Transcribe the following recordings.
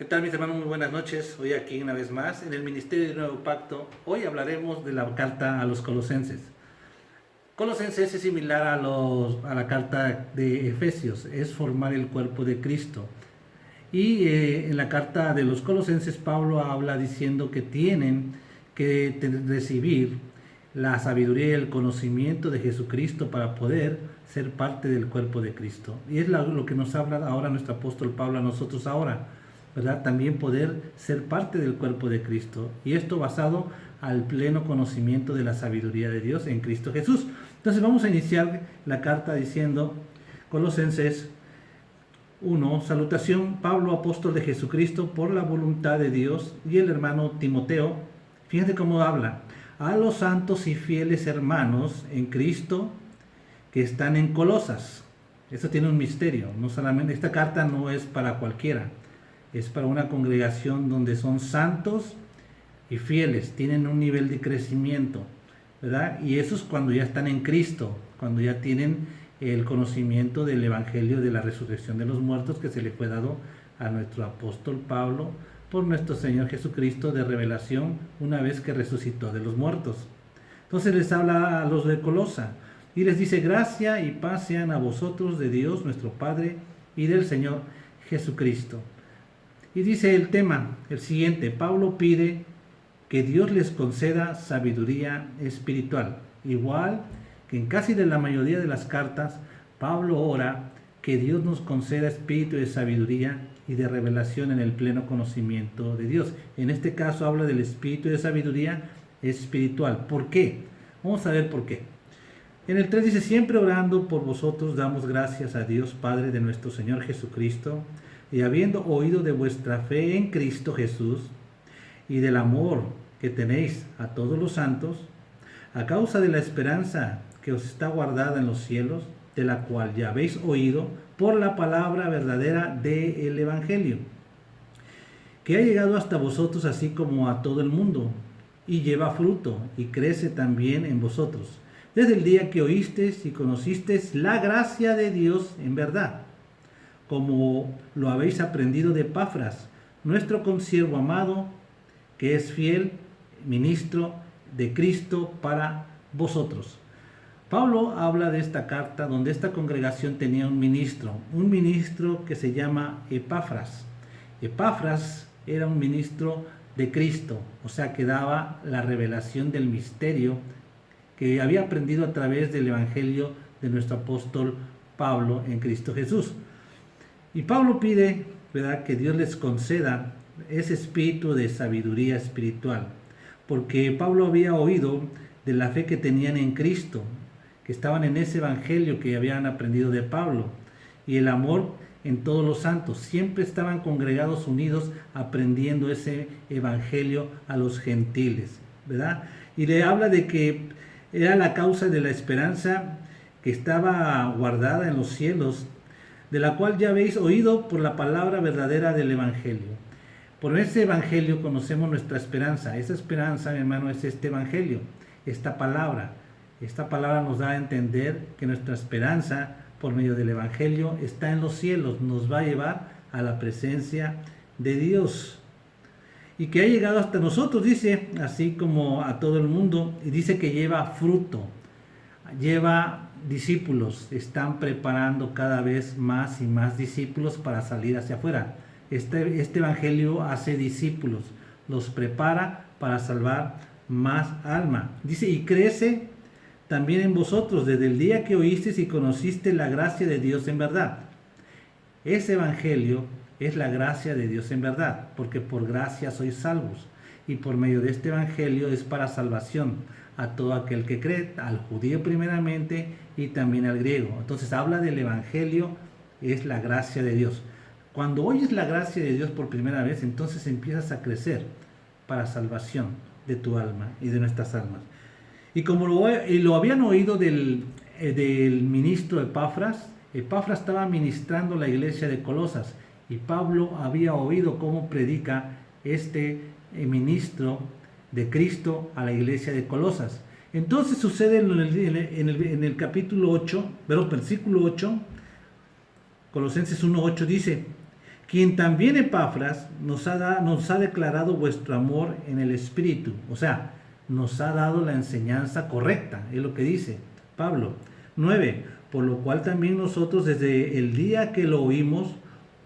¿Qué tal, mis hermanos? Muy buenas noches. Hoy aquí una vez más en el Ministerio del Nuevo Pacto. Hoy hablaremos de la carta a los Colosenses. Colosenses es similar a la carta de Efesios, es formar el cuerpo de Cristo. Y en la carta de los Colosenses Pablo habla diciendo que tienen que recibir la sabiduría y el conocimiento de Jesucristo para poder ser parte del cuerpo de Cristo. Y es lo que nos habla ahora nuestro apóstol Pablo a nosotros ahora, ¿verdad? También poder ser parte del cuerpo de Cristo. Y esto basado al pleno conocimiento de la sabiduría de Dios en Cristo Jesús. Entonces vamos a iniciar la carta diciendo, Colosenses 1, salutación, Pablo, apóstol de Jesucristo, por la voluntad de Dios, y el hermano Timoteo. Fíjense cómo habla. A los santos y fieles hermanos en Cristo que están en Colosas. Esto tiene un misterio. No solamente, esta carta no es para cualquiera. Es para una congregación donde son santos y fieles. Tienen un nivel de crecimiento, ¿verdad? Y eso es cuando ya están en Cristo, cuando ya tienen el conocimiento del Evangelio de la resurrección de los muertos que se le fue dado a nuestro apóstol Pablo por nuestro Señor Jesucristo de revelación una vez que resucitó de los muertos. Entonces les habla a los de Colosa y les dice: gracia y paz sean a vosotros de Dios nuestro Padre y del Señor Jesucristo. Y dice el tema, el siguiente: Pablo pide que Dios les conceda sabiduría espiritual. Igual que en casi de la mayoría de las cartas, Pablo ora que Dios nos conceda espíritu de sabiduría y de revelación en el pleno conocimiento de Dios. En este caso habla del espíritu de sabiduría espiritual. ¿Por qué? Vamos a ver por qué. En el 3 dice: siempre orando por vosotros damos gracias a Dios Padre de nuestro Señor Jesucristo, y habiendo oído de vuestra fe en Cristo Jesús y del amor que tenéis a todos los santos, a causa de la esperanza que os está guardada en los cielos, de la cual ya habéis oído por la palabra verdadera del Evangelio, que ha llegado hasta vosotros así como a todo el mundo, y lleva fruto y crece también en vosotros, desde el día que oísteis y conocisteis la gracia de Dios en verdad, como lo habéis aprendido de Epafras, nuestro consiervo amado, que es fiel ministro de Cristo para vosotros. Pablo habla de esta carta donde esta congregación tenía un ministro que se llama Epafras. Epafras era un ministro de Cristo, o sea que daba la revelación del misterio que había aprendido a través del Evangelio de nuestro apóstol Pablo en Cristo Jesús. Y Pablo pide, ¿verdad?, que Dios les conceda ese espíritu de sabiduría espiritual, porque Pablo había oído de la fe que tenían en Cristo, que estaban en ese evangelio que habían aprendido de Pablo, y el amor en todos los santos. Siempre estaban congregados unidos aprendiendo ese evangelio a los gentiles, ¿verdad? Y le habla de que era la causa de la esperanza que estaba guardada en los cielos, de la cual ya habéis oído por la palabra verdadera del evangelio. Por ese evangelio conocemos nuestra esperanza. Esa esperanza, mi hermano, es este evangelio, esta palabra. Esta palabra nos da a entender que nuestra esperanza por medio del evangelio está en los cielos, nos va a llevar a la presencia de Dios. Y que ha llegado hasta nosotros, dice, así como a todo el mundo, y dice que lleva fruto, lleva discípulos, están preparando cada vez más y más discípulos para salir hacia afuera. Este evangelio hace discípulos, los prepara para salvar más alma. Dice, y crece también en vosotros desde el día que oísteis y conociste la gracia de Dios en verdad. Ese evangelio es la gracia de Dios en verdad, porque por gracia sois salvos, y por medio de este evangelio es para salvación a todo aquel que cree, al judío primeramente y también al griego. Entonces habla del evangelio, es la gracia de Dios. Cuando oyes la gracia de Dios por primera vez, entonces empiezas a crecer para salvación de tu alma y de nuestras almas. Y como lo habían oído del ministro Epafras, Epafras estaba ministrando la iglesia de Colosas, y Pablo había oído cómo predica este ministro de Cristo a la iglesia de Colosas. Entonces sucede en el capítulo 8, versículo 8, Colosenses 1:8 dice: quien también Epafras nos ha declarado vuestro amor en el Espíritu. O sea, nos ha dado la enseñanza correcta, es lo que dice Pablo. 9. Por lo cual también nosotros desde el día que lo oímos,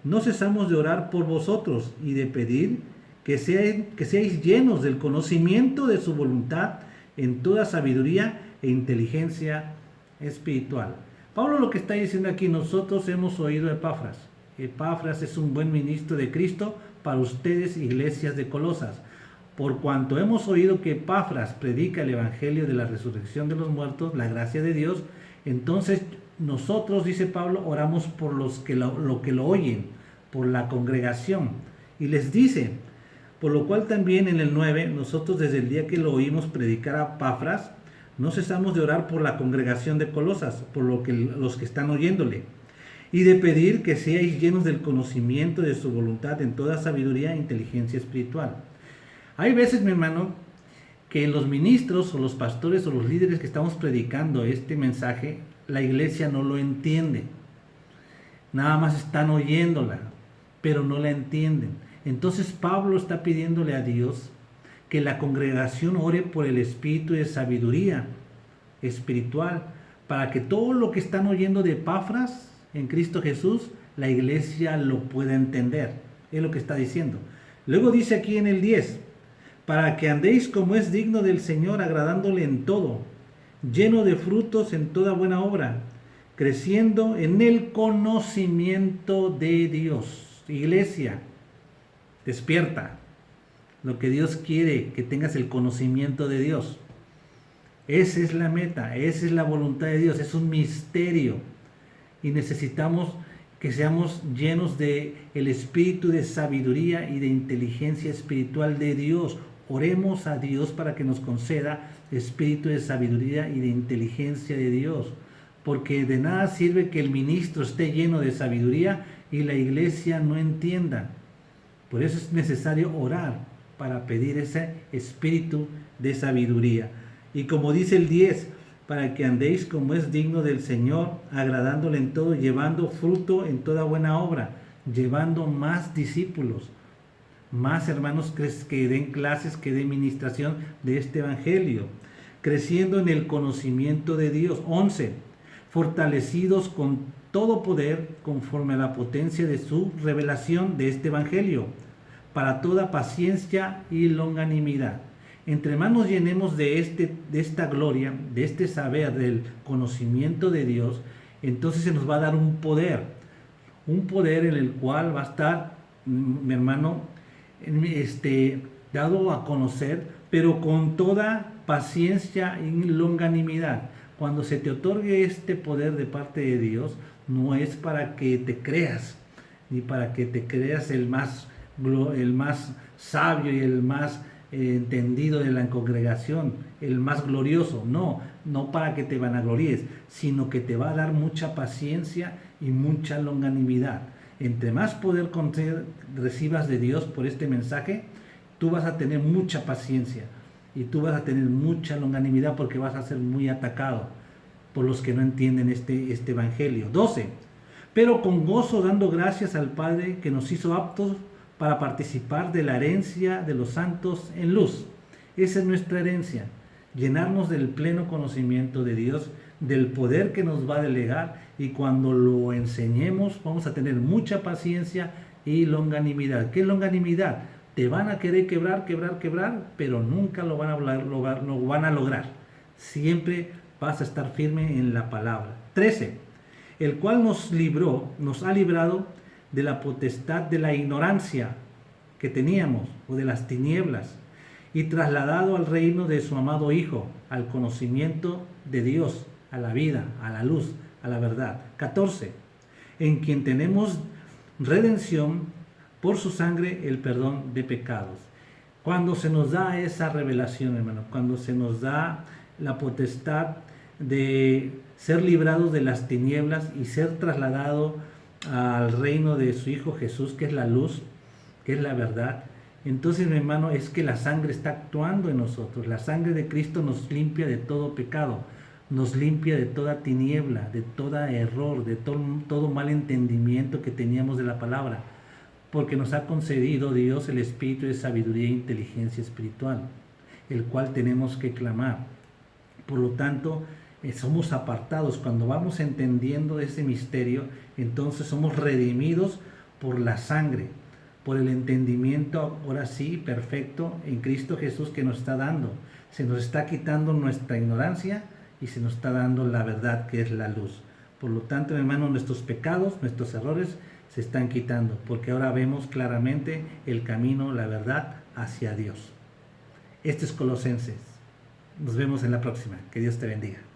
no cesamos de orar por vosotros y de pedir que seáis llenos del conocimiento de su voluntad en toda sabiduría e inteligencia espiritual. Pablo lo que está diciendo aquí, nosotros hemos oído a Epafras. Epafras es un buen ministro de Cristo para ustedes, iglesias de Colosas. Por cuanto hemos oído que Epafras predica el evangelio de la resurrección de los muertos, la gracia de Dios, entonces nosotros, dice Pablo, oramos por los que lo oyen, por la congregación. Y les dice, por lo cual también en el 9, nosotros desde el día que lo oímos predicar a Epafras, no cesamos de orar por la congregación de Colosas, por los que están oyéndole, y de pedir que seáis llenos del conocimiento de su voluntad en toda sabiduría e inteligencia espiritual. Hay veces, mi hermano, que los ministros o los pastores o los líderes que estamos predicando este mensaje, la iglesia no lo entiende. Nada más están oyéndola, pero no la entienden. Entonces Pablo está pidiéndole a Dios que la congregación ore por el espíritu de sabiduría espiritual, para que todo lo que están oyendo de Epafras en Cristo Jesús, la iglesia lo pueda entender. Es lo que está diciendo. Luego dice aquí en el 10, para que andéis como es digno del Señor, agradándole en todo, lleno de frutos en toda buena obra, creciendo en el conocimiento de Dios. Iglesia, despierta. Lo que Dios quiere, que tengas el conocimiento de Dios. Esa es la meta, esa es la voluntad de Dios, es un misterio. Y necesitamos que seamos llenos de el espíritu de sabiduría y de inteligencia espiritual de Dios. Oremos a Dios para que nos conceda espíritu de sabiduría y de inteligencia de Dios. Porque de nada sirve que el ministro esté lleno de sabiduría y la iglesia no entienda. Por eso es necesario orar para pedir ese espíritu de sabiduría. Y como dice el 10, para que andéis como es digno del Señor, agradándole en todo, llevando fruto en toda buena obra, llevando más discípulos, más hermanos que den clases, que den ministración de este evangelio, creciendo en el conocimiento de Dios. 11, fortalecidos con todo poder conforme a la potencia de su revelación de este evangelio, para toda paciencia y longanimidad. Entre más nos llenemos de esta gloria, de este saber, del conocimiento de Dios, entonces se nos va a dar un poder en el cual va a estar, mi hermano, dado a conocer, pero con toda paciencia y longanimidad. Cuando se te otorgue este poder de parte de Dios, no es para que te creas, ni para que te creas el más sabio y el más entendido de la congregación, el más glorioso. No para que te vanaglories, sino que te va a dar mucha paciencia y mucha longanimidad. Entre más poder recibas de Dios por este mensaje, tú vas a tener mucha paciencia y tú vas a tener mucha longanimidad, porque vas a ser muy atacado por los que no entienden este evangelio. 12. Pero con gozo dando gracias al Padre que nos hizo aptos para participar de la herencia de los santos en luz. Esa es nuestra herencia, llenarnos del pleno conocimiento de Dios, del poder que nos va a delegar, y cuando lo enseñemos vamos a tener mucha paciencia y longanimidad. ¿Qué es longanimidad? Te van a querer quebrar, pero nunca lo van a lograr. Siempre vas a estar firme en la palabra. 13. El cual nos ha librado de la potestad de la ignorancia que teníamos, o de las tinieblas, y trasladado al reino de su amado Hijo, al conocimiento de Dios, a la vida, a la luz, a la verdad. 14. En quien tenemos redención por su sangre, el perdón de pecados. Cuando se nos da esa revelación, hermano, cuando se nos da la potestad de ser librados de las tinieblas y ser trasladado al reino de su Hijo Jesús, que es la luz, que es la verdad, entonces, mi hermano, es que la sangre está actuando en nosotros. La sangre de Cristo nos limpia de todo pecado, nos limpia de toda tiniebla, de todo error, de todo mal entendimiento que teníamos de la palabra. porque nos ha concedido Dios el espíritu de sabiduría e inteligencia espiritual, el cual tenemos que clamar. Por lo tanto, somos apartados. Cuando vamos entendiendo ese misterio, entonces somos redimidos por la sangre, por el entendimiento, ahora sí, perfecto, en Cristo Jesús que nos está dando. Se nos está quitando nuestra ignorancia y se nos está dando la verdad, que es la luz. Por lo tanto, hermanos, nuestros pecados, nuestros errores se están quitando, porque ahora vemos claramente el camino, la verdad hacia Dios. Este es Colosenses. Nos vemos en la próxima. Que Dios te bendiga.